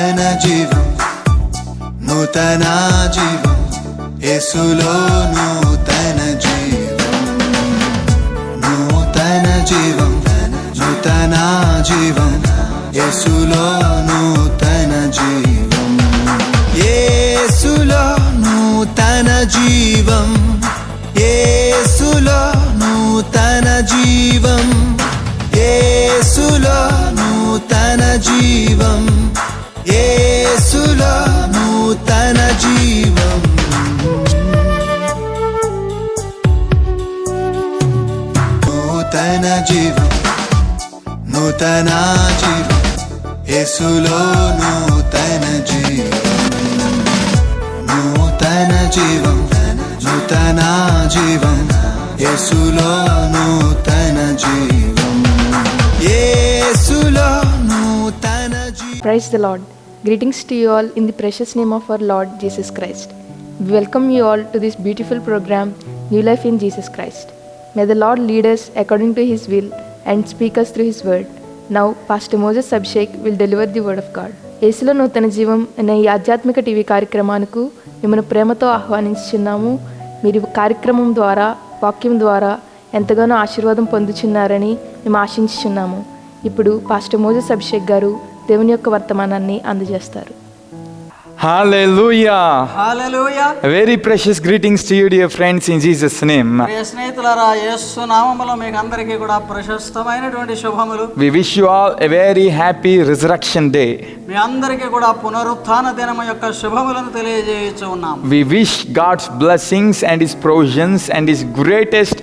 నూతన జీవం, నూతన జీవం, యేసులో నూతన జీవం, నూతన జీవం, నూతన జీవం, యేసులో నూతన జీవం, యేసులో నూతన జీవం, యేసులో నూతన జీవం, యేసులో నూతన జీవం, యేసులో నూతన జీవం, నూతన జీవం, నూతన జీవం, యేసులో నూతన జీవం, నూతన జీవం, నూతన జీవం, యేసులో నూతన జీవం, యేసులో నూతన జీవం. Praise the Lord. Greetings to you all in the precious name of our Lord Jesus Christ. We welcome you all to this beautiful program, New Life in Jesus Christ. May the Lord lead us according to His will and speak us through His word. Now, Pastor Moses Abhishek will deliver the word of God. యేసులో నూతన జీవం అనే ఈ ఆధ్యాత్మిక TV కార్యక్రమానికి మిమ్మల్ని ప్రేమతో ఆహ్వానించుచున్నాము. మీరు కార్యక్రమం ద్వారా, వాక్యం ద్వారా ఎంతగానో ఆశీర్వాదం పొందుచున్నారని మేము ఆశించుచున్నాము. ఇప్పుడు పాస్టర్ మోజెస్ అభిషేక్ గారు దేవుని యొక్క వర్తమానాన్ని అందజేస్తారు. Hallelujah. Hallelujah. Very precious greetings to you, dear friends, in Jesus' name. ప్రియ స్నేహితులారా, యేసు నామములో మీకు అందరికీ కూడా ప్రశస్తమైనటువంటి శుభములు. We wish you all a very happy resurrection day. మీ అందరికీ కూడా పునరుత్థాన దినము యొక్క శుభములను తెలియజేయచ్చు ఉన్నాం. We wish God's blessings and His provisions and His greatest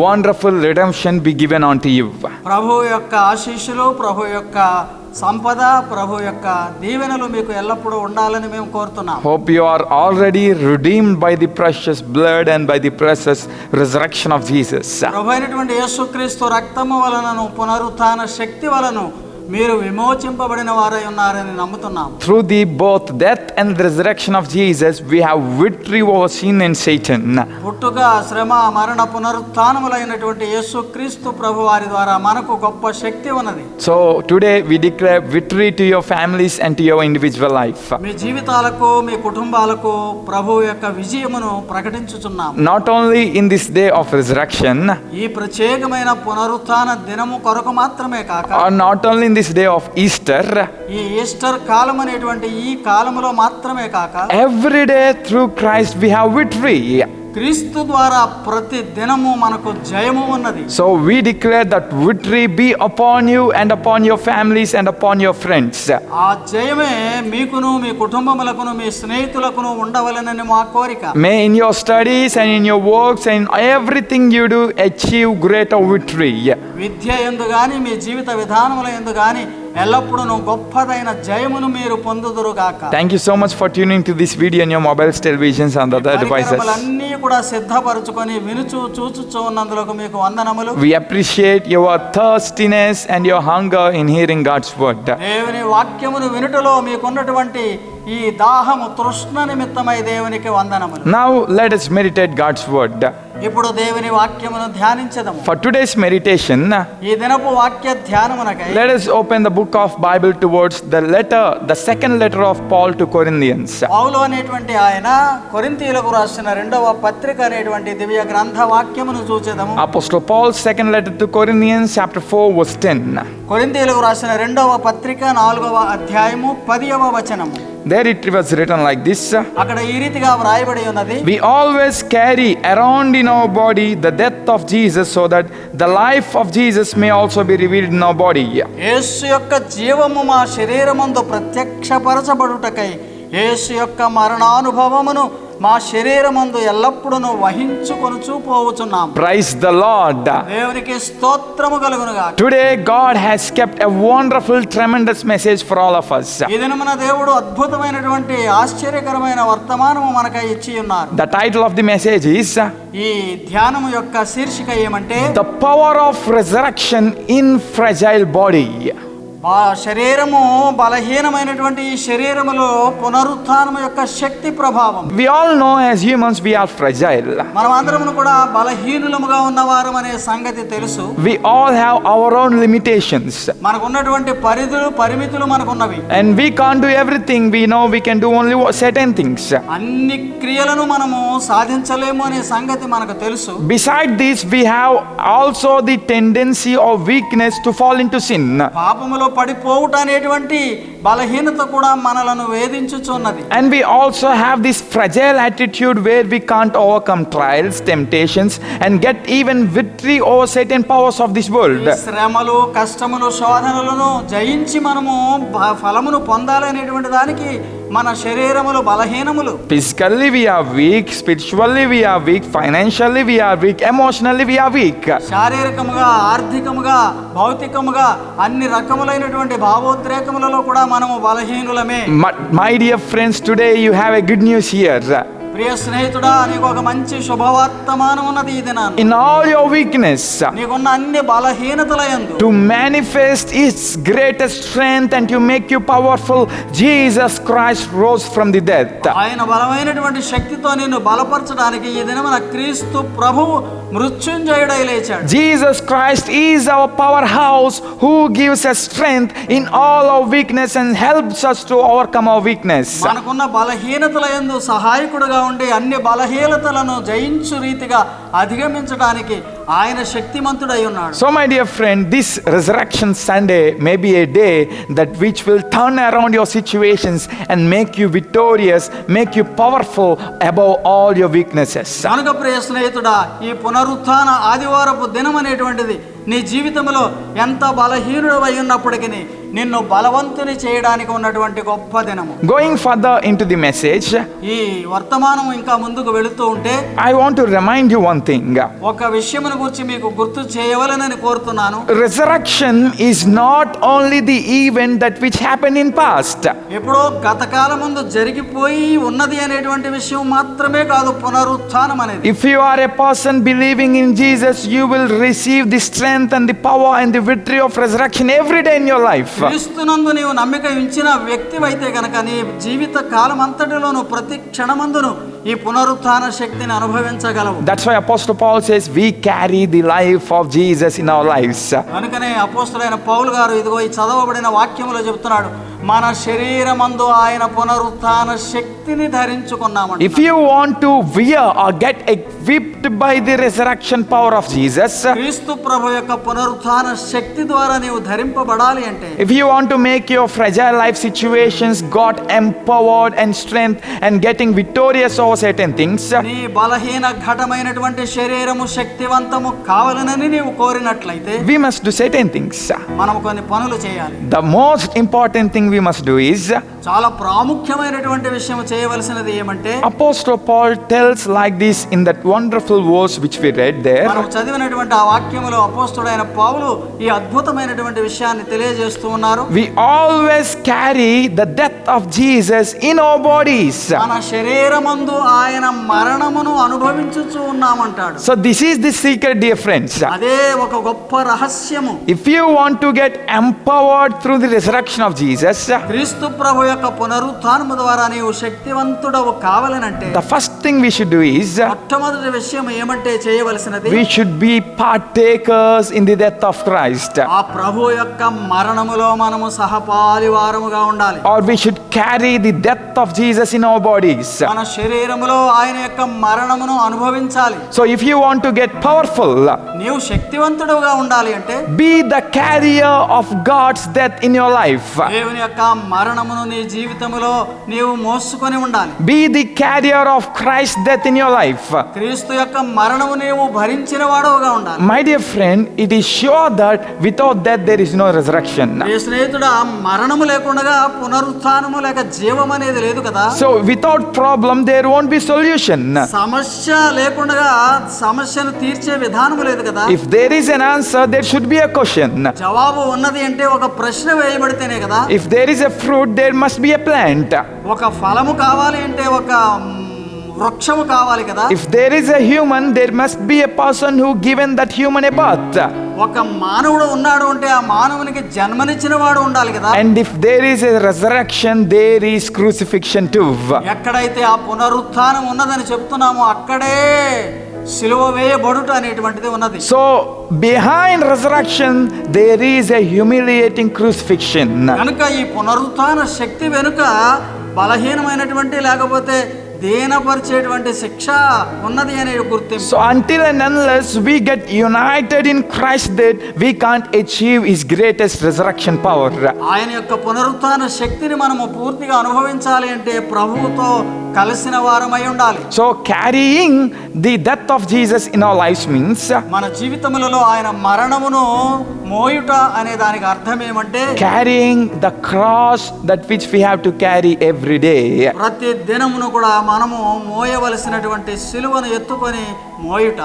wonderful redemption be given unto you. ప్రభు యొక్క ఆశీస్సులు, ప్రభు యొక్క సంపద, ప్రభు యొక్క దీవెనలు మీకు ఎల్లప్పుడూ ఉండాలని మేము కోరుతున్నాం. Hope you are already redeemed by the precious blood and by the precious resurrection of Jesus. ప్రభు అయినటువంటి యేసుక్రీస్తు రక్తము వలనను పునరుత్థాన శక్తి వలన మీరు విమోచింపబడిన వారై ఉన్నారని నమ్ముతున్నాం. Through the both death and the resurrection of Jesus, we have victory over sin and Satan. పుట్టుక, శ్రమ, మరణ, పునరుత్థానములైనటువంటి యేసుక్రీస్తు ప్రభు వారి ద్వారా మనకు గొప్ప శక్తి ఉన్నది. So today we declare victory to your families and to your individual life. మీ జీవితాలకు, మీ కుటుంబాలకు ప్రభు యొక్క విజయమును ప్రకటించుచున్నాం. Not only in this day of resurrection, ఈ ప్రత్యేకమైన పునరుత్థాన దినము కొరకు మాత్రమే కాక, or not only in this day of Easter, ఈ ఈస్టర్ కాలం అనేటువంటి ఈ కాలములో మాత్రమే కాక, every day through Christ we have victory. క్రీస్తు ద్వారా ప్రతి దినము మనకు జయము ఉన్నది. So we declare that victory be upon you and upon your families and upon your friends. ఆ జయమే మీకును, మీ కుటుంబములకును, మీ స్నేహితులకును ఉండవలెనని మా కోరిక. May in your studies and in your works and in everything you do achieve greater victory. విద్య యందు గాని, మీ జీవిత విధానముల యందు గాని ఎల్లప్పుడూ గొప్పదైన జయమును మీరు పొందుదురుగాక. Thank you so much for tuning to this video on your mobiles, televisions and other devices. అన్నీ కూడా సిద్ధపరచుకొని వినుచు చూచుచు ఉన్నందులకు మీకు వందనములు. We appreciate your thirstiness and your hunger in hearing God's word. దేవుని వాక్యమును వినుటలో మీకున్నటువంటి ఈ దాహము, తృష్ణ నిమిత్తమై దేవునికి వందనములు. Now let us meditate God's word. ఇప్పుడు దేవుని వాక్యమును ధ్యానించదము. For today's meditation, ఈ దినపు వాక్య ధ్యానమునకై let us open the book of Bible towards the second letter of Paul to Corinthians. పౌలు అనేటువంటి ఆయన కొరింథీయులకు రాసిన రెండవ పత్రిక అనేటువంటి దివ్య గ్రంథ వాక్యమును చూచెదము. Apostle Paul's second letter to Corinthians, chapter 4, verse 10. కొరింథీయులకు రాసిన రెండవ పత్రిక 4వ అధ్యాయము 10వ వచనము. There it was written like this. అక్కడ ఈ రీతిగా వ్రాయబడి ఉన్నది. We always carry around in our body the death of Jesus, so that the life of Jesus may also be revealed in our body. యేసు యొక్క జీవము మా శరీరమందు ప్రత్యక్షపరచబడుటకై యేసు యొక్క మరణానుభవమును మా శరీరమందు ఎల్లప్పుడూ వహించుకొనుచూ పోవుచున్నాం. Praise the Lord. దేవునికి స్తోత్రము కలుగునుగాక. Today God has kept a wonderful, tremendous message for all of us. ఈ దినమున దేవుడు అద్భుతమైనటువంటి ఆశ్చర్యకరమైన వర్తమానము మనకై ఇచ్చి ఉన్నారు. The title of the message is ఈ ధ్యానము యొక్క శీర్షిక ఏమంటే The Power of Resurrection in Fragile Body. శరీరము బలహీనమైనటువంటి ఈ శరీరములో పునరుత్థానము యొక్క శక్తి ప్రభావం. We all know as humans we are fragile. మనమందరము కూడా బలహీనులముగా ఉన్నవారం అనే సంగతి తెలుసు. We all have our own limitations. మనకున్నటువంటి పరిమితులు మనకున్నవి. And we can't do everything. We know we can do only certain things. అన్ని క్రియలను మనము సాధించలేము అనే సంగతి మనకు తెలుసు. Beside this, we have also the tendency or weakness to fall into sin. పాపములో పడిపోవుట అనేటువంటి బలహీనత కూడా మనలను వేధించుచున్నది. And we also have this fragile attitude where we can't overcome trials, temptations, and get even victory over certain powers of this world. శ్రమలు, కష్టములు, శోధనలను జయించి మనము ఫలమును పొందాలనేటువంటి దానికి మన శరీరములు బలహీనములు. Physically we are weak, spiritually we are weak, financially we are weak, emotionally we are weak. శారీరకముగా, ఆర్థికముగా, భౌతికముగా అన్ని రకములైనటువంటి భావోద్రేకములలో కూడా మనము బలహీనులమే. My dear friends, today you have a good news here. ప్రియ స్నేహితుడా, నీకు ఒక మంచి శుభవర్తమానం ఉన్నది ఈ దినాన. In all your weakness, నీకున్న అన్ని బలహీనతలయందు to manifest its greatest strength and to make you powerful, Jesus Christ rose from the dead. ఆయన బలమైనటువంటి శక్తితో నిన్ను బలపరచడానికి ఈ దినమున క్రీస్తు ప్రభువు మృత్యుంజయుడై లేచాడు. Jesus Christ is our powerhouse who gives us strength in all our weakness and helps us to overcome our weakness. మనకున్న బలహీనతలయందు సహాయకుడుగా ఉండి అన్ని బలహీనతలను జయించు రీతిగా అధిగమించడానికి ఆయన శక్తిమంతుడై ఉన్నాడు. So my dear friend, this resurrection Sunday may be a day that which will turn around your situations and make you victorious, make you powerful above all your weaknesses. కనుక ప్రియ స్నేహితుడా, ఈ పునరుత్థాన ఆదివారపు దినం అనేటువంటిది నీ జీవితంలో ఎంత బలహీనుడవై ఉన్నప్పటికీ నిన్ను బలవంతుని చేయడానికి ఉన్నటువంటి గొప్ప దినము. Going further into the message, ఈ వర్తమానం ఇంకా ముందుకు వెళుతూ ఉంటే I want to remind you one thing. ఒక విషయమును గురించి మీకు గుర్తు చేయవలెనని కోరుతున్నాను. Resurrection is not only the event that which happened in past. ఎప్పుడో గత కాలం ముందు జరిగిపోయి ఉన్నది అనేటువంటి విషయం మాత్రమే కాదు పునరుత్థానం అనేది. If you are a person believing in Jesus, you will receive the strength and the power and the victory of resurrection every day in your life. క్రీస్తునందు నీవు నమ్మిక ఉంచిన వ్యక్తివైతే గనక నీ జీవిత కాలం అంతటిలోను ప్రతి క్షణమందును ఈ పునరుత్థాన శక్తిని అనుభవించగలవు. That's why Apostle Paul says we carry the life of Jesus in our lives. కనుకనే అపోస్తలుడైన పౌలు గారు ఇదిగో ఈ చదవబడిన వాక్యములో చెప్తున్నాడు, మన శరీరమందు ఆయన పునరుత్థాన శక్తిని ధరించుకున్నామంట. If you want to wear or get equipped by the resurrection power of Jesus, క్రీస్తు ప్రభు యొక్క పునరుత్థాన శక్తి ద్వారా నీవు ధరింపబడాలి అంటే, if you want to make your fragile life situations got empowered and strength and getting victorious over certain things, నీ బలహీన ఘటమైనటువంటి శరీరము శక్తివంతము కావాలనని నీవు కోరినట్లయితే we must do certain things. మనం కొన్ని పనులు చేయాలి. The most important thing we must do is, చాలా ప్రాముఖ్యమైనటువంటి విషయం చేయవలసినది ఏమంటే, Apostle Paul tells like this in that wonderful verse which we read there. మనం చదివినటువంటి ఆ వాక్యములో అపోస్తలుడైన పౌలు ఈ అద్భుతమైనటువంటి విషయాన్ని తెలియజేస్తూ ఉన్నారు. We always carry the death of Jesus in our bodies. మన శరీరమందు ఆయన మరణమును అనుభవించుచూ ఉన్నామంటాడు. So this is the secret, dear friends. అదే ఒక గొప్ప రహస్యము. If you want to get empowered through the resurrection of Jesus, క్రీస్తు ప్రభు యొక్క పునరుత్థానము ద్వారా నీవు శక్తివంతుడవు కావాలనంటే the first thing we should do is, మొట్టమొదటి విషయం ఏమంటే చేయవలసినది, we should be partakers in the death of Christ. ఆ ప్రభు యొక్క మరణములో మనము సహపాలివారముగా ఉండాలి. Or we should carry the death of Jesus in our bodies. మన శరీరములో ఆయన యొక్క మరణమును అనుభవించాలి. So if you want to get powerful, నీవు శక్తివంతుడుగా ఉండాలి అంటే be the carrier of God's death in your life. దేవుని యొక్క మరణమును నీ జీవితములో నీవు మోసుకొని ఉండాలి. Be the carrier of Christ's death in your life. క్రీస్తు యొక్క మరణము నీవు భరించిన వాడవుగా ఉండాలి. My dear friend, it is sure that without death there is no resurrection. ఏ స్నేహితుడా, మరణము లేకుండా పునరుత్థానము లేక జీవం అనేది లేదు కదా. So without problem there won't be solution. సమస్య లేకుండా సమస్యను తీర్చే విధానము లేదు కదా. If there is an answer, there should be a question. జవాబు ఉన్నది అంటే ఒక ప్రశ్న వేయబడితేనే కదా. If there is a fruit, there must be a plant. ఒక ఫలము కావాలి అంటే ఒక వృక్షము కావాలి కదా. If there is a human, there must be a person who given that human a birth. ఒక మానవుడు ఉన్నాడు అంటే ఆ మానవునికి జన్మనిచ్చిన వాడు ఉండాలి కదా. And if there is a resurrection, there is crucifixion too. ఎక్కడైతే ఆ పునరుత్థానం ఉన్నదని చెప్తున్నామో అక్కడే సిలువ వేయబడుట అనేటువంటిది ఉన్నది. So behind resurrection, there is a humiliating crucifixion. కనుక ఈ పునరుత్థాన శక్తి వెనుక బలహీనమైనటువంటి లేకపోతే దీనపరిచేటువంటి శిక్ష ఉన్నది అనే గుర్తింపు. So until and unless we get united in Christ, that we can't achieve His greatest resurrection power. ఆయన యొక్క పునరుత్థాన శక్తిని మనము పూర్తిగా అనుభవించాలి అంటే ప్రభువుతో కలిసిన వారమై ఉండాలి. So carrying the death of Jesus in our lives means మన జీవితములలో ఆయన మరణమును మోయుట అనే దానికి అర్థం ఏమంటే carrying the cross that which we have to carry every day. ప్రతి దినమును కూడా మనము మోయవలసినటువంటి సిలువను ఎత్తుకొని మోయుట.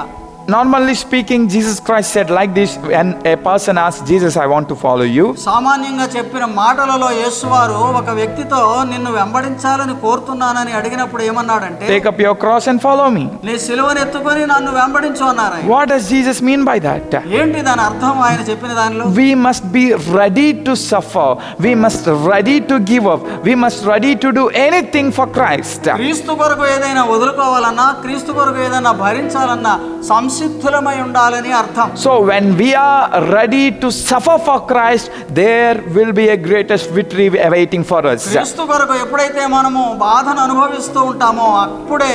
Normally speaking, Jesus Christ said like this when a person asks Jesus, I want to follow you. సామాన్యంగా చెప్పిన మాటలలో యేసువారు ఒక వ్యక్తితో నిన్ను వెంబడించాలని కోరుతున్నానని అడిగినప్పుడు ఏమన్నాడంటే Take up your cross and follow me. నీ సిలువను ఎత్తుకొని నన్ను వెంబడించు అన్నారు ఆయన. What does Jesus mean by that? ఏంటి దాని అర్థం ఆయన చెప్పిన దానిలో? We must be ready to suffer. We must ready to give up. We must ready to do anything for Christ. క్రీస్తు కొరకు ఏదైనా వదులుకోవాలన్నా క్రీస్తు కొరకు ఏదైనా భరించాలన్నా సంసిద్ధులమై ఉండాలని అర్థం. So when we are ready to suffer for Christ, there will be a greatest victory awaiting for us. క్రీస్తు కొరకు ఎప్పుడైతే మనము బాధను అనుభవిస్తూ ఉంటామో అప్పుడే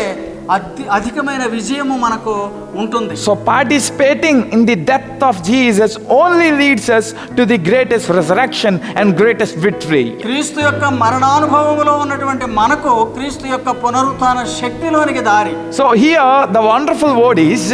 అధికమైన విజయము మనకు ఉంటుంది. So participating in the death of Jesus only leads us to the greatest resurrection and greatest victory. క్రీస్తు యొక్క మరణానుభవములో ఉన్నటువంటి మనకు క్రీస్తు యొక్క పునరుత్థాన శక్తిలోనికి దారి. So here the wonderful word is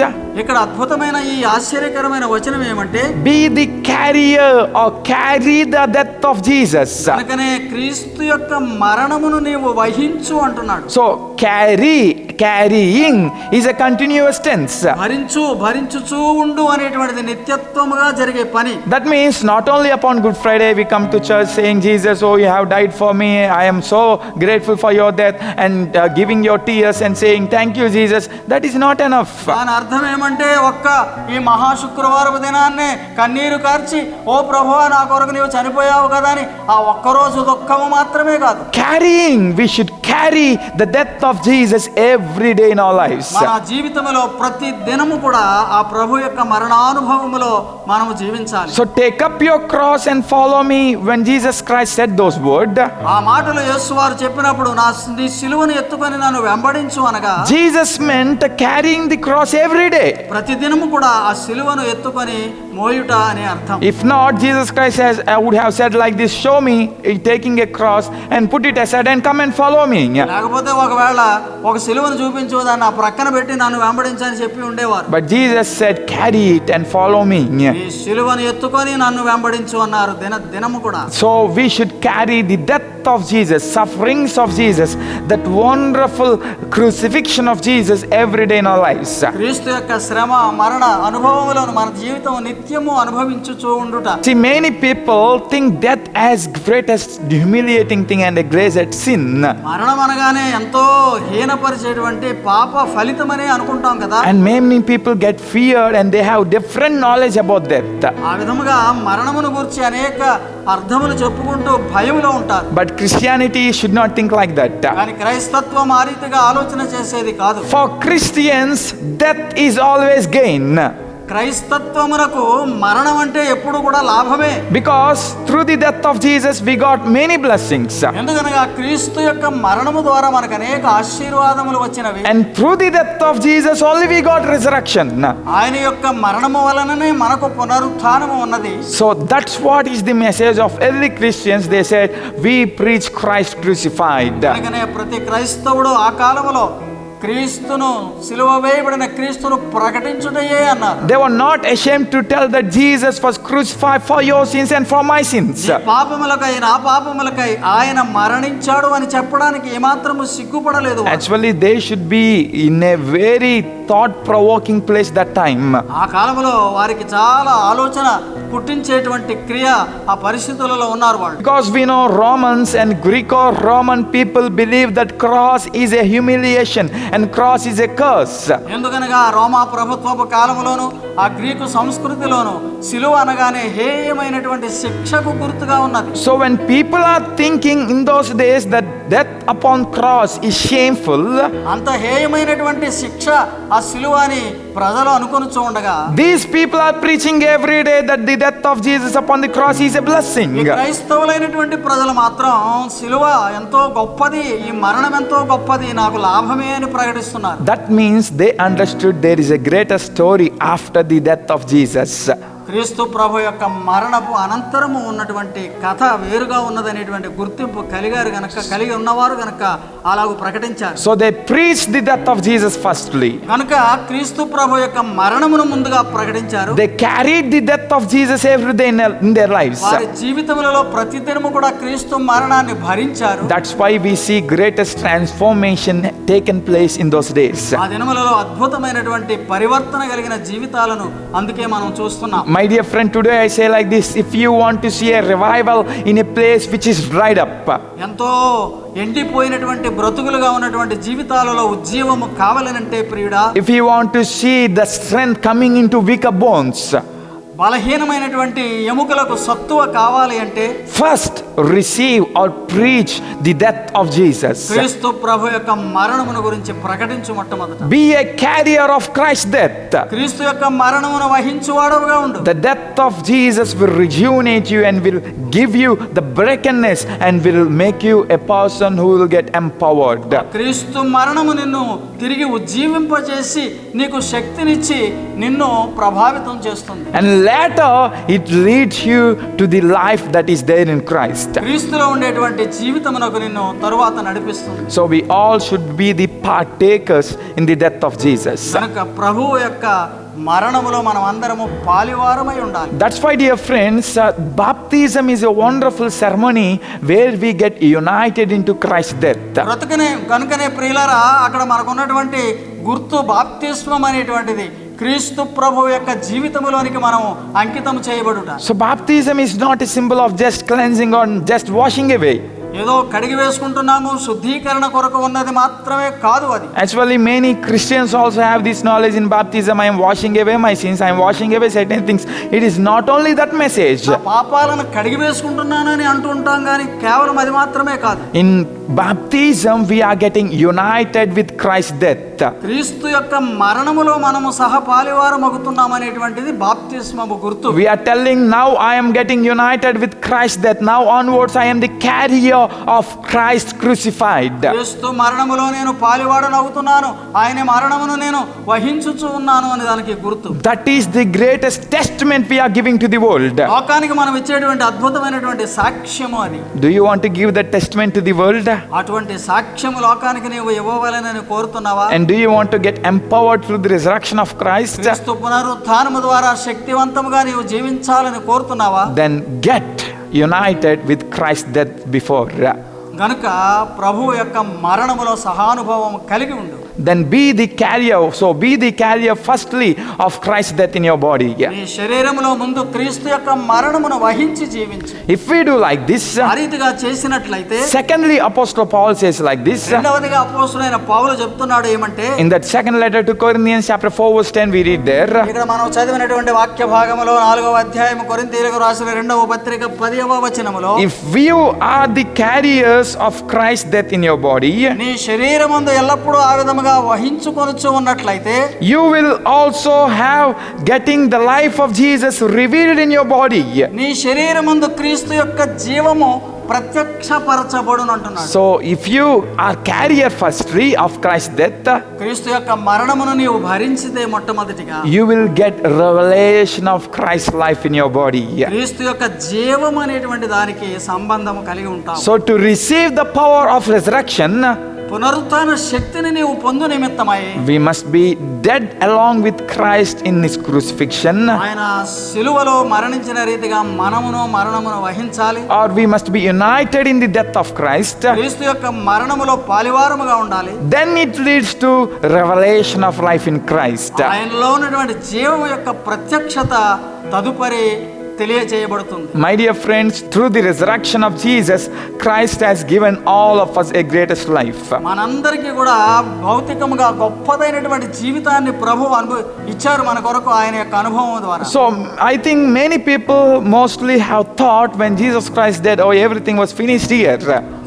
ఇక్కడ అద్భుతమైన ఈ ఆశ్చర్యకరమైన వచనం ఏమంటే be the carrier or carry the death of Jesus. కనుకనే క్రీస్తు యొక్క మరణమును నీవు వహించు అంటున్నాడు. So carrying is a continuous tense. భరించుచూ ఉండు అనేటువంటిది నిత్యత్వముగా జరిగే పని. That means not only upon Good Friday we come to church saying, Jesus, oh, you have died for me. I am so grateful for your death, and giving your tears and saying, thank you, Jesus. That is not enough. దాని అర్థం ఏమంటే ఒక్క ఈ మహా శుక్రవారపు దినాన్నే కన్నీరు కార్చి ఓ ప్రభువా నా కొరకు నీవు చనిపోయావు కదా అని ఆ ఒక్కరోజు దుఃఖము మాత్రమే కాదు. Carrying, we should carry the death of Jesus every day in our lives. మన జీవితంలో ప్రతి దినము కూడా ఆ ప్రభు యొక్క మరణానుభవములో మనము జీవించాలి. So take up your cross and follow me. When Jesus Christ said those words, ఆ మాటలు యేసువారు చెప్పినప్పుడు నీ సిలువను ఎత్తుకొని నన్ను వెంబడించు అనగా Jesus meant carrying the cross every day. ప్రతి దినము కూడా ఆ సిలువను ఎత్తుకొని మోయుట అనే అర్థం. If not, Jesus Christ would have said like this, show me taking a cross and put it aside and come and follow me. లేకపోతే ఒకవేళ ఒక సిలువను చూపించు దాన్ని ఆ ప్రక్కన పెట్టి నన్ను వెంబడించని చెప్పి ఉండేవారు. But Jesus said, carry it and follow me. ఈ సిలువను ఎత్తుకొని నన్ను వెంబడించు అన్నారు దినము కూడా. So we should carry the death of Jesus, sufferings of Jesus, that wonderful crucifixion of Jesus every day in our lives. క్రీస్తు యొక్క శ్రమ మరణ అనుభవములను మన జీవితం నిత్యము అనుభవించుచూ ఉండుట. See, many people think death as greatest humiliating thing and a greatest sin. మరణం అనగానే ఎంతో హీనపరిచేటువంటి పాప ఫలితమనే అనుకుంటాం కదా. And many people get feared and they have different knowledge about death. ఆ విధముగా మరణమును గురించి అనేక అర్థములు చెప్పుకుంటూ భయములో ఉంటారు. But Christianity should not think like that. కానీ క్రైస్తత్వం ఆ రీతిగా ఆలోచన చేసేది కాదు. For Christians, death is always gain. క్రైస్తత్వమునకు మరణం అంటే ఎప్పుడు కూడా లాభమే. Because through the death of Jesus we got many blessings. ఎందుకనగా క్రీస్తు యొక్క మరణము ద్వారా మనకు అనేక ఆశీర్వాదములు వచ్చినవి. And through the death of Jesus only we got resurrection. ఆయన యొక్క మరణము వలననే మనకు పునరుత్థానము ఉన్నది. So that's what is the message of early Christians. They said, we preach Christ crucified. అందుకనే ప్రతి క్రైస్తవుడు ఆ కాలములో క్రీస్తును సిలువ వేయబడిన క్రీస్తును ప్రకటించుటయే అన్నారు. They were not ashamed to tell that Jesus was crucified for your sins and for my sins. పాపములకై నా పాపములకై ఆయన మరణించాడు అని చెప్పడానికి ఏమాత్రము సిగ్గుపడలేదు. Actually they should be in a very thought provoking place that time. ఆ కాలంలో వారికి చాలా ఆలోచన పుట్టించేటువంటి క్రియ ఆ పరిస్థితులలో ఉన్నారు వాళ్ళు. Because we know Romans and Greco-Roman people believe that cross is a humiliation and cross is a curse. ఎందుకనగా రోమా ప్రభుత్వపు కాలములోను ఆ గ్రీకు సంస్కృతిలోను సిలువ అనగానే హేయమైనటువంటి శిక్షకు గుర్తుగా ఉన్నది. So when people are thinking in those days that death upon cross is shameful, అంత హేయమైనటువంటి శిక్ష ఆ సిలువ అని ప్రజలు అనుకొనుచూ ఉండగా these people are preaching every day that the death of Jesus upon the cross is a blessing. ఈ క్రైస్తవులైనటువంటి ప్రజలు మాత్రం సిలువ ఎంతో గొప్పది, ఈ మరణం ఎంతో గొప్పది, నాకు లాభమే అని ప్రకటిస్తున్నారు. That means they understood there is a greater story after the death of Jesus. క్రీస్తు ప్రభు యొక్క మరణపు అనంతరము ఉన్నటువంటి కథ వేరుగా ఉన్నదనేటువంటి గుర్తింపు కలిగి ఉన్నవారు గనక అలాగూ ప్రకటించారు. So they preached the death of Jesus firstly. కనుక క్రీస్తు ప్రభు యొక్క మరణమును ముందుగా ప్రకటించారు. They carried the death of Jesus every day in their lives. వారి జీవితములలో ప్రతిదినము కూడా క్రీస్తు మరణాన్ని భరించారు. That's why we see greatest transformation taken place in those days. ఆ దినములలో అద్భుతమైనటువంటి పరివర్తన కలిగిన జీవితాలను అందుకే మనం చూస్తున్నాం. My dear friend, today I say like this: if you want to see a revival in a place which is dried up, ఎంతో ఎండిపోయినటువంటి బ్రతుకులుగా ఉన్నటువంటి జీవితాలలో ఉజ్జీవము కావాలనంటే ప్రియుడా, if you want to see the strength coming into weaker bones, బలహీనమైనటువంటి ఎముకలకు సత్తువ కావాలి అంటే first receive or preach the death of Jesus. క్రీస్తు ప్రభు యొక్క మరణమును గురించి ప్రకటించు. మొట్టమొదట Be a carrier of Christ's death. క్రీస్తు యొక్క మరణమును వహించువాడవుగా ఉండు. The death of Jesus will rejuvenate you and will give you the brokenness and will make you a person who will get empowered. క్రీస్తు మరణము నిన్ను తిరిగి ఉజ్జీవింపజేసి నీకు శక్తినిచ్చి నిన్ను ప్రభావితం చేస్తుంది. And later it leads you to the life that is there in Christ. క్రీస్తులో ఉండేటువంటి జీవితమునకు నిన్ను తరువాత నడిపిస్తుంది. So we all should be the partakers in the death of Jesus. కనుక ప్రభువు యొక్క మరణములో మనం అందరము పాలివారమై ఉండాలి. That's why, dear friends, baptism is a wonderful ceremony where we get united into Christ's death. కనుకనే ప్రియులారా, అక్కడ మనకు ఉన్నటువంటి గుర్తు బాప్తిస్మం అనేటువంటిది క్రీస్తు ప్రభు యొక్క జీవితంలోనికి మనం అంకితం చేయబడుట. So baptism is not a symbol of just cleansing or just washing away. ఏదో కడిగి వేసుకుంటున్నాము, శుద్ధీకరణ కొరకు ఉన్నది మాత్రమే కాదు అది. Actually, many Christians also have this knowledge in baptism. I am washing away my sins. I am washing away certain things. It is not only that message. పాపాలను కడిగి వేసుకుంటున్నానని అంటుంటాం కానీ కేవలం అది మాత్రమే కాదు. In baptism, we are getting united with Christ's death. క్రీస్తు యొక్క మరణములో మనము సహపాలివారం అవుతున్నాం అనేటువంటిది బాప్తిస్మము గుర్తు. We are telling now I am getting united with Christ's death. Now onwards I am the carrier of Christ crucified. క్రీస్తు మరణములో నేను పాలివాడను అవుతున్నాను, ఆయన మరణమును నేను వహించుచు ఉన్నాను అనే దానికి గుర్తు. That is the greatest testament we are giving to the world. లోకానికి మనం ఇచ్చేటువంటి అద్భుతమైనటువంటి సాక్ష్యము అది. Do you want to give that testament to the world? అటువంటి సాక్ష్యము లోకానికి నీవు ఇవ్వవాలని కోరుతున్నావా? And do you want to get empowered through the resurrection of Christ? క్రీస్తు పునరుత్థానము ద్వారా శక్తివంతముగా నీవు జీవించాలని కోరుతున్నావా? Then get united with Christ's death before. గనుక ప్రభువు యొక్క మరణములో సహానుభవం కలిగి ఉండు. Then be the carrier. So be the carrier firstly of Christ's death in your body. నీ శరీరములో ముందు క్రీస్తు యొక్క మరణమును వహించి జీవించు. If we do like this, ఆ రీతిగా చేసినట్లయితే secondly, Apostle Paul says like this. రెండవదిగా అపోస్తలుడైన పౌలు చెప్తున్నాడు ఏమంటే, In that second letter to Corinthians chapter 4 verse 10 we read there. ఇక్కడ మనం చదివినటువంటి వాక్య భాగములో 4వ అధ్యాయం కొరింథీయులకు రాసిన 2వ పత్రిక 10వ వచనములో, If you are the carriers of Christ's death in your body, నీ శరీరమందు ఎల్లప్పుడూ ఆ విధముగా వహించుకొనుచు ఉన్నట్లయితే, you will also have getting the life of Jesus revealed in your body. నీ శరీరమందు క్రీస్తు యొక్క జీవము ప్రత్యక్షపరచబడును అంటున్నాడు. So if you are carrier firstly of Christ's death, క్రీస్తు యొక్క మరణమును నీవు భరించితే మొట్టమొదటిగా you will get revelation of Christ's life in your body. క్రీస్తు యొక్క జీవం అనేటువంటి దానికి సంబంధము కలిగి ఉంటావు. So to receive the power of resurrection, పునరుత్థాన శక్తిని నీవు పొందు నిమిత్తమై we must be dead along with Christ in his crucifixion, ఆయన సిలువలో మరణించిన రీతిగా మరణమును వహించాలి. or we must be united in the death of Christ. క్రీస్తు యొక్క మరణములో పాలివారముగా ఉండాలి. Then it leads to revelation of life in Christ. ఆయనలో ఉన్నటువంటి జీవం యొక్క ప్రత్యక్షత తదుపరి తెలియజేయబడుతుంది. My dear friends, through the resurrection of Jesus, Christ has given all of us a greatest life. మనందరికీ కూడా భౌతికంగా గొప్పదైనటువంటి జీవితాన్ని ప్రభువు ఇచ్చారు మన కొరకు ఆయన యొక్క అనుభవం ద్వారా. So I think many people mostly have thought when Jesus Christ died, oh, everything was finished here.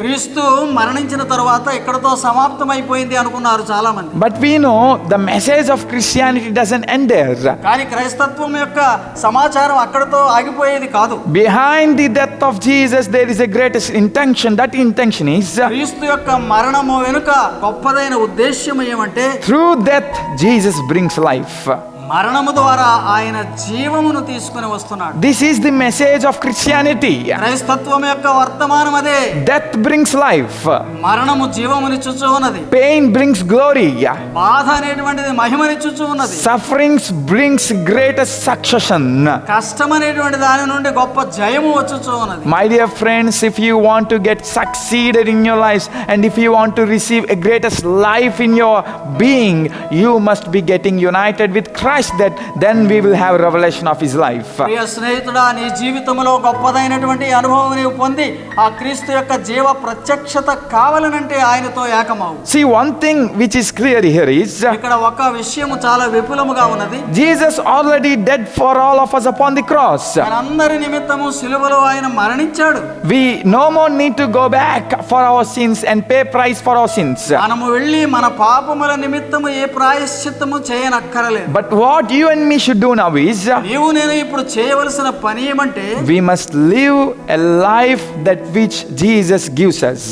క్రీస్తు మరణించిన తరువాత ఇక్కడతో సమాప్తమైపోయింది అనుకున్నారు చాలా మంది. But we know the message of Christianity doesn't end there. కానీ క్రైస్తత్వం యొక్క సమాచారం అక్కడతో ఆగిపోయేది కాదు. Behind the death of Jesus, there is a greatest intention. That intention is క్రీస్తు యొక్క మరణము వెనుక గొప్పదైన ఉద్దేశ్యం ఏమంటే, through death, Jesus brings life. మరణము ద్వారా ఆయన జీవమును తీసుకుని వస్తున్నాడు. This is the message of Christianity. క్రైస్తత్వం యొక్క వర్తమానం అదే. Death brings life. మరణము జీవమునిచ్చుచు ఉన్నది. Pain brings glory. బాధ అనేటువంటిది మహిమనిచ్చుచు ఉన్నది. Sufferings brings greatest succession. కష్టం అనేటువంటి దాని నుండి గొప్ప జయము వచ్చుచు ఉన్నది. My dear friends, if you want to get succeeded in your lives and if you want to receive a greatest life in your being, you must be getting united with Christ. That then we will have revelation of his life. ప్రియ స్నేహితుడా, నీ జీవితంలో గొప్పదైనటువంటి అనుభవం నీవు పొంది ఆ క్రీస్తు యొక్క జీవ ప్రత్యక్షత కావాలనంటే ఆయనతో ఏకమవు. See, one thing which is clear here is ఇక్కడ ఒక విషయము చాలా విపులముగా ఉన్నది. Jesus already dead for all of us upon the cross. మనందరి నిమిత్తము సిలువలో ఆయన మరణించాడు. We no more need to go back for our sins and pay price for our sins. మనము వెళ్ళి మన పాపముల నిమిత్తము ఏ ప్రాయశ్చిత్తము చేయనక్కరలేదు. But what you and me should do now is నీవు నేను ఇప్పుడు చేయవలసిన పని ఏమంటే, we must live a life that which Jesus gives us.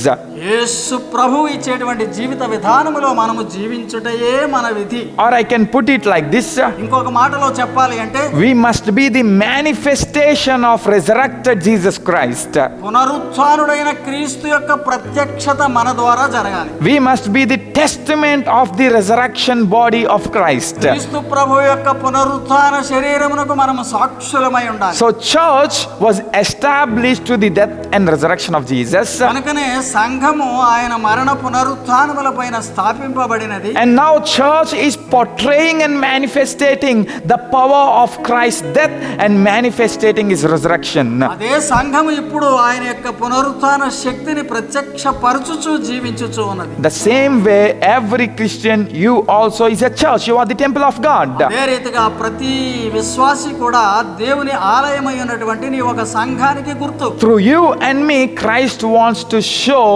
యేసు ప్రభువు ఇచ్చేటువంటి జీవిత విధానములో మనము జీవించుటయే మన విధి. Or I can put it like this, ఇంకొక మాటలో చెప్పాలి అంటే, we must be the manifestation of resurrected Jesus Christ. పునరుత్థానుడైన క్రీస్తు యొక్క ప్రత్యక్షత మన ద్వారా జరగాలి. We must be the testament of the resurrection body of Christ. క్రీస్తు ప్రభువు యొక్క పునరుత్థాన శరీరమునకు మనము సాక్షులమై ఉండాలి. So church was established to the death and resurrection of Jesus. కనుకనే సంఘము ఆయన మరణ పునరుత్థానములపైన స్థాపింపబడినది. And now church is portraying and manifestating the power of Christ's death and manifestating his resurrection. అదే సంఘము ఇప్పుడు ఆయన యొక్క పునరుత్థాన శక్తిని ప్రత్యక్షపరచుచు జీవించుచు ఉన్నది. The same way every Christian, you also is a church. You are the temple of God. అదే రీతిగా ప్రతి విశ్వాసి కూడా దేవుని ఆలయమై ఉన్నటువంటి నీ ఒక సంఘానికి గుర్తు. Through you and me, Christ wants to show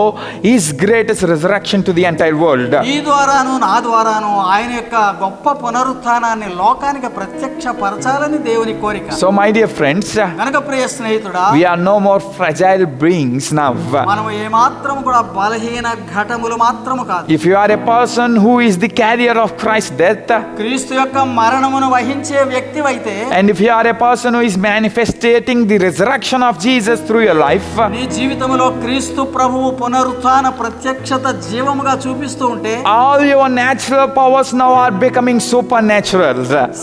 his greatest resurrection to the entire world. ఈ ద్వారాను నా ద్వారాను ఆయన యొక్క గొప్ప పునరుత్థానాన్ని లోకానికి ప్రత్యక్షపరచాలని దేవుని కోరిక. So my dear friends, కనుక ప్రియ స్నేహితుడా, we are no more fragile beings now. మనం ఏమాత్రం కూడా బలహీన ఘటములు మాత్రము కాదు. If you are a person who is the carrier of Christ's death, క్రీస్తు యొక్క మరణమును వహించే వ్యక్తివైతే, and if you are a person who is manifestating the resurrection of Jesus through your life, నీ జీవితంలో క్రీస్తు ప్రభువు పునరుత్థాన ప్రత్యక్షత జీవముగా చూపిస్తూ ఉంటే, all your natural powers now are becoming supernatural.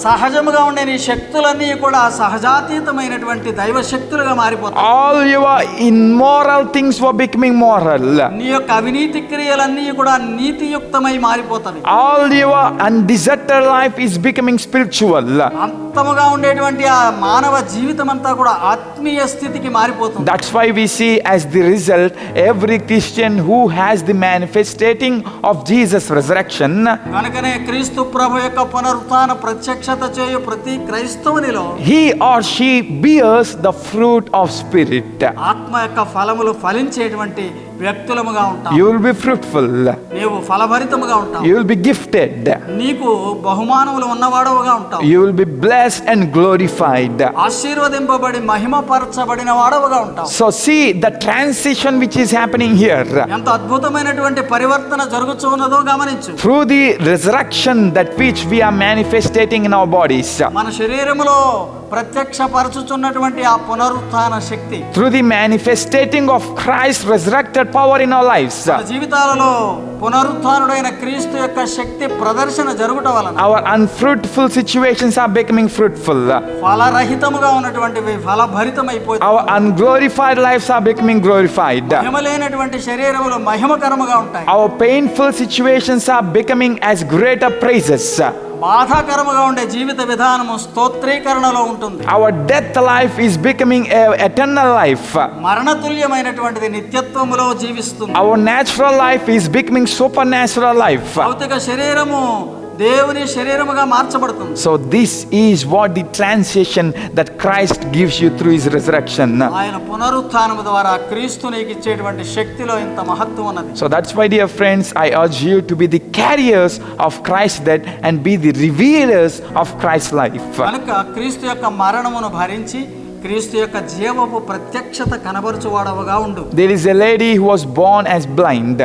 సహజముగా ఉండే నీ శక్తులన్నీ కూడా సహజాతీతమైనటువంటి దైవ శక్తులుగా మారిపోతాయి. All your immoral things were becoming moral. నీ యొక్క అవినీతి క్రియలన్నీ కూడా నీతియుక్తమై మారిపోతాయి. All your undeserted life is becoming spiritual. అంతముగా ఉండేటువంటి ఆ మానవ జీవితం అంతా కూడా ఆత్మీయ స్థితికి మారిపోతుంది. That's why we see as the result every Christian who has the manifestating of Jesus' resurrection, కనుకనే క్రీస్తు ప్రభు యొక్క పునరుత్థాన ప్రత్యక్షత చేయు ప్రతి క్రైస్తవునిలో he or she bears the fruit of spirit. ఆత్మ యొక్క ఫలములు ఫలించేటువంటి వ్యక్తులముగా ఉంటావు. You will be fruitful. నీవు ఫలభరితముగా ఉంటావు. You will be gifted. నీకు బహుమానములు ఉన్నవాడవుగా ఉంటావు. You will be blessed and glorified. ఆశీర్వదింపబడి మహిమపరచబడిన వాడవుగా ఉంటావు. So see the transition which is happening here. ఎంత అద్భుతమైనటువంటి పరివర్తన జరుగుతున్నదో గమనించు. Through the resurrection that which we are manifestating in our bodies. మన శరీరములో ప్రత్యక్షపరచుచున్నటువంటి ఆ పునరుత్థాన శక్తి, Through the manifestating of Christ's resurrected power in our lives. మన జీవితాలలో పునరుత్థానుడైన క్రీస్తు యొక్క శక్తి ప్రదర్శన జరుగుట వలన Our unfruitful situations are becoming fruitful. ఫలరహితముగా ఉన్నటువంటివి ఫలభరితమైపోతాయి. Our unglorified lives are becoming glorified. మహిమలేనటువంటి శరీరములు మహిమకరముగా ఉంటాయి. Our painful situations are becoming as greater praises. బాధాకరముగా ఉండే జీవిత విధానము స్తోత్రీకరణలో ఉంటుంది. Our death life is becoming an eternal life. మరణతుల్యమైనటువంటిది నిత్యత్వములో జీవిస్తుంది. Our natural life is becoming supernatural life. భౌతిక శరీరము దేవుని శరీరముగా మార్చబడుతుంది. So this is what the transition that Christ gives you through his resurrection. ఆయన పునరుత్థానము ద్వారా క్రీస్తు నీకు ఇచ్చేటువంటి శక్తిలో ఇంత మహత్వం ఉన్నది. So that's why, dear friends, I urge you to be the carriers of Christ's death and be the revealers of Christ's life. కనుక క్రీస్తు యొక్క మరణమును భరించి క్రీస్తు యొక్క జీవపు ప్రత్యక్షత కనబరుచువాడవుగా ఉండు. There is a lady who was born as blind.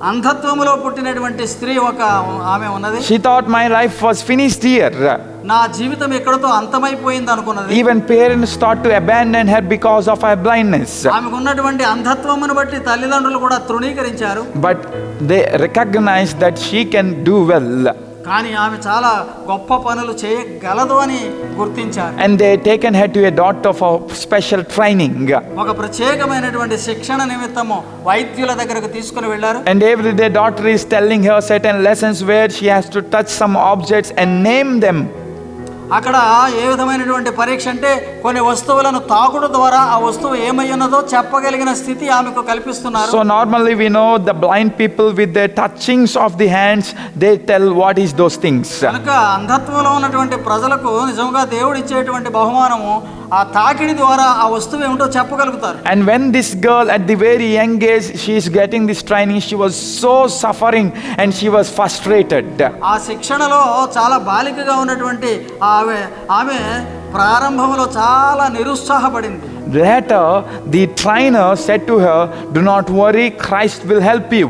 అంధత్వములో పుట్టినటువంటి స్త్రీ ఒక ఆమె ఉన్నది. She thought my life was finished here. నా జీవితం ఎక్కడితో అంతమైపోయింది అనుకున్నది. Even parents thought to abandon her because of her blindness. ఆమెకు ఉన్నటువంటి అంధత్వమును బట్టి తల్లిదండ్రులు కూడా తృణీకరించారు. But they recognized that she can do well. కానీ ఆమె చాలా గొప్ప పనులు చేయగలదు అని గుర్తించారు. And they taken her to a doctor for special training. ఒక ప్రత్యేకమైనటువంటి శిక్షణ నిమిత్తము వైద్యుల దగ్గరకు తీసుకుని వెళ్ళారు. And every day doctor is telling her certain lessons where she has to touch some objects and name them. అక్కడ ఏ విధమైనటువంటి పరీక్ష అంటే కొన్ని వస్తువులను తాకుడు ద్వారా ఆ వస్తువు ఏమై ఉన్నదో చెప్పగలిగిన స్థితి ఆమెకు కల్పిస్తున్నారు. So normally we know the blind people with their touchings of the hands, they tell what is those things. కనుక అంధత్వంలో ఉన్నటువంటి ప్రజలకు నిజంగా దేవుడు ఇచ్చేటువంటి బహుమానము ఆ తాకిడి ద్వారా ఆ వస్తువు ఏమిటో చెప్పగలుగుతారు. And when this girl at the very young age she is getting this training, she was so suffering and she was frustrated. ఆ శిక్షణలో చాలా బాలికగా ఉన్నటువంటి ఆమె ప్రారంభంలో చాలా నిరుత్సాహపడింది. Later the trainer said to her, do not worry, Christ will help you.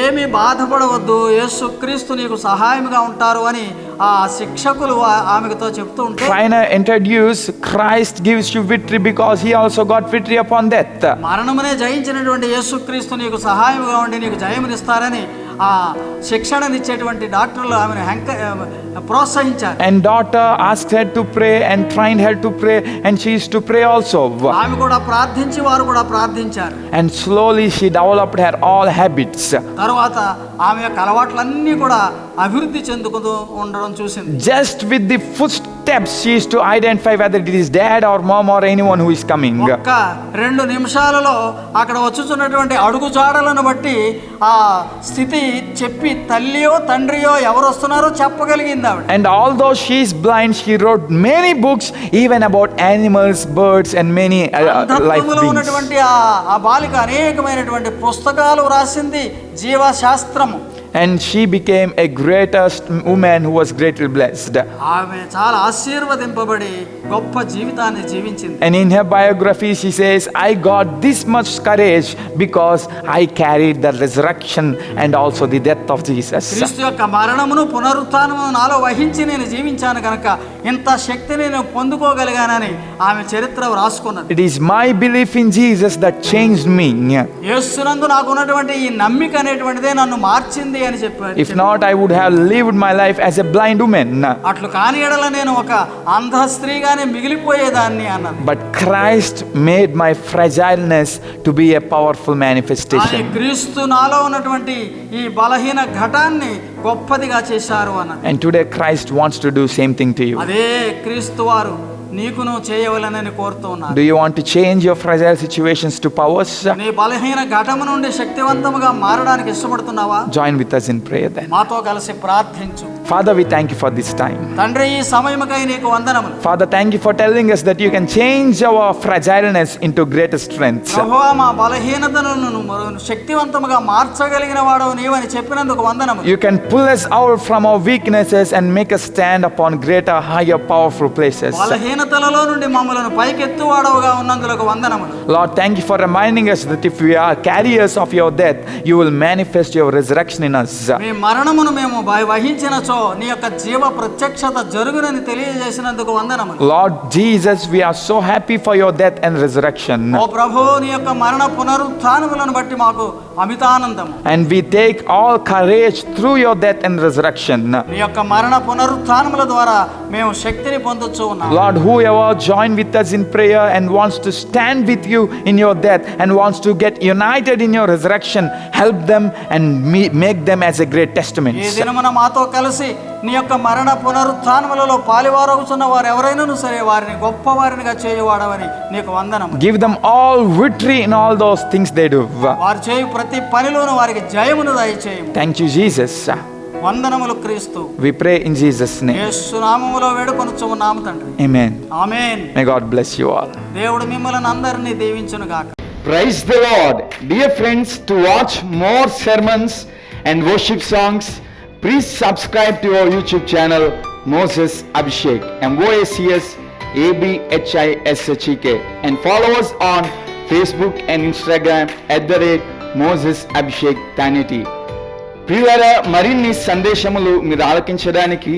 ఏమీ బాధపడవద్దు, యేసుక్రీస్తు నీకు సహాయముగా ఉంటారు అని ఆ శిక్షకులు ఆమెతో చెప్తూ ఉంటే, Trainer introduced, Christ gives you victory because he also got victory upon death. మరణమునే జయించినటువంటి యేసుక్రీస్తు నీకు సహాయముగా ఉండి నీకు జయమునిస్తారని ఆ శిక్షణనిచ్చేటువంటి డాక్టర్లు ఆమెను ప్రోత్సహించారు. And daughter asked her to pray and trained her to pray, and she used to pray also. ఆమె కూడా ప్రార్థించి వారు కూడా ప్రార్థించారు. And slowly she developed her all habits. తర్వాత ఆమె యొక్క అలవాట్లన్నీ కూడా అభివృద్ధి చెందుకుంటూ ఉండడం చూసింది. Just with the footsteps she used to identify whether it is dad or mom or anyone who is coming. ఒక్క 2 నిమిషాలలో అక్కడ వచ్చుచున్నటువంటి అడుగు జాడలను బట్టి ఆ స్థితి చెప్పి తల్లియో తండ్రియో ఎవరు వస్తున్నారో చెప్పగలిగింది ఆవిడ. And although she is blind, she wrote many books even about animals, birds and many life beings. ఉన్నటువంటి ఆ బాలిక అనేకమైనటువంటి పుస్తకాలు రాసింది జీవశాస్త్రము. And she became a greatest woman who was greatly blessed. ఆమె చాలా ఆశీర్వదింపబడి గొప్ప జీవితాన్ని జీవించింది. And in her biography she says, I got this much courage because I carried the resurrection and also the death of Jesus. క్రీస్తు యొక్క మరణమును పునరుత్థానమును నాలో వహించి నేను జీవించాను కనుక ఇంత శక్తిని నేను పొందుకోగలిగానని ఆమె చరిత్ర రాసుకున్నది. It is my belief in Jesus that changed me. యేసునందు నాకు ఉన్నటువంటి ఈ నమ్మిక అనేటువంటిదే నన్ను మార్చింది అని చెప్పారు. If not, I would have lived my life as a blind woman. అట్లు కాని ఎడల నేను ఒక అంధ స్త్రీగానే మిగిలిపోయేదాన్ని అన్నది. But Christ made my fragileness to be a powerful manifestation. క్రీస్తు నాలో ఉన్నటువంటి ఈ బలహీన ఘటాన్ని గొప్పదిగా చేశారు అన్నది. And today Christ wants to do same thing to you. అదే క్రీస్తు వారు నీకును చేయవలనని కోరుతూ ఉన్నారు. Do you want to change your fragile situations to powers? నీ బలహీన ఘటము నుండి శక్తివంతముగా మారడానికి ఇష్టపడుతున్నావా? Join with us in prayer then. మాతో కలిసి ప్రార్థించు. Father, we thank you for this time. తండ్రి, ఈ సమయముకై నీకు వందనములు. Father, thank you for telling us that you can change our fragileness into greater strength. యెహోవా, మా బలహీనతలను శక్తివంతముగా మార్చగలిగిన వాడవు నీవని చెప్పినందుకు వందనములు. You can pull us out from our weaknesses and make us stand upon greater, higher, powerful places. బలహీనతలలో నుండి మమ్మలను పైకెత్తువాడవుగా ఉన్నందులకు వందనములు. Lord, thank you for reminding us that if we are carriers of your death, you will manifest your resurrection in us. మీ మరణమును మేము వహించినచో నీ యొక్క జీవ ప్రత్యక్షత జరుగునని తెలియజేసినందుకు వందనములు. Lord Jesus, we are so happy for your death and resurrection. ఓ ప్రభు, నీ యొక్క మరణ పునరుత్థానములను బట్టి మాకు అమితానందము. And we take all courage through your death and resurrection. నీ యొక్క మరణ పునరుత్థానముల ద్వారా మేము శక్తిని పొందొచ్చు ఉన్నాము. Lord, whoever join with us in prayer and wants to stand with you in your death and wants to get united in your resurrection, help them and make them as a great testament. ఈ దినమున మాతో కలిసి విశ్వాసి నీ యొక్క మరణ పునరుత్థానములలో పాలివారవుతున్న వారు ఎవరైనాను సరే వారిని గొప్పవారినిగా చేయువాడవని నీకు వందనం. Give them all victory in all those things they do. వారు చేయు ప్రతి పనిలోనూ వారికి జయమును దయచేయము. Thank you, Jesus. వందనములు క్రీస్తు. We pray in Jesus' name. యేసు నామములో వేడుకొనుచున్నాము తండ్రి. Amen. Amen. May God bless you all. దేవుడు మిమ్మల్ని అందరినీ దీవించును గాక. Praise the Lord. Dear friends, to watch more sermons and worship songs, please subscribe to our YouTube channel, Moses Abhishek, MOSES ABHISHEK, and follow us on Facebook and Instagram @Moses Abhishek Tanity. ప్రియులారా, మరిన్ని సందేశములు మీరు ఆలకించడానికి,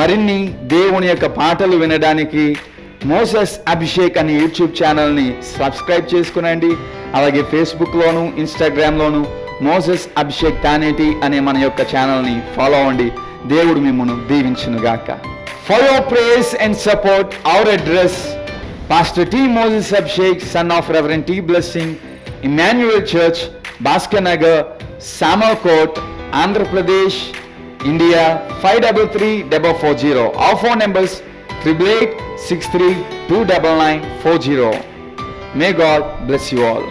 మరిన్ని దేవుని యొక్క పాటలు వినడానికి Moses Abhishek అనే YouTube ఛానల్ని సబ్స్క్రైబ్ చేసుకునండి. అలాగే ఫేస్బుక్లోను ఇన్స్టాగ్రామ్లోను మోసెస్ అభిషేక్ తానేటి అనే మన యొక్క ఛానల్ని ఫాలో అవ్వండి. దేవుడు మిమ్మల్ని దీవించునుగాక. For your prayers and support our address Pastor T. Moses Abhishek, son of Reverend T. Blessing, Emmanuel Church, Bhaskar Nagar, Samal Court, Andhra Pradesh, India 533440. Our phone numbers 8883 29940. May God bless you all.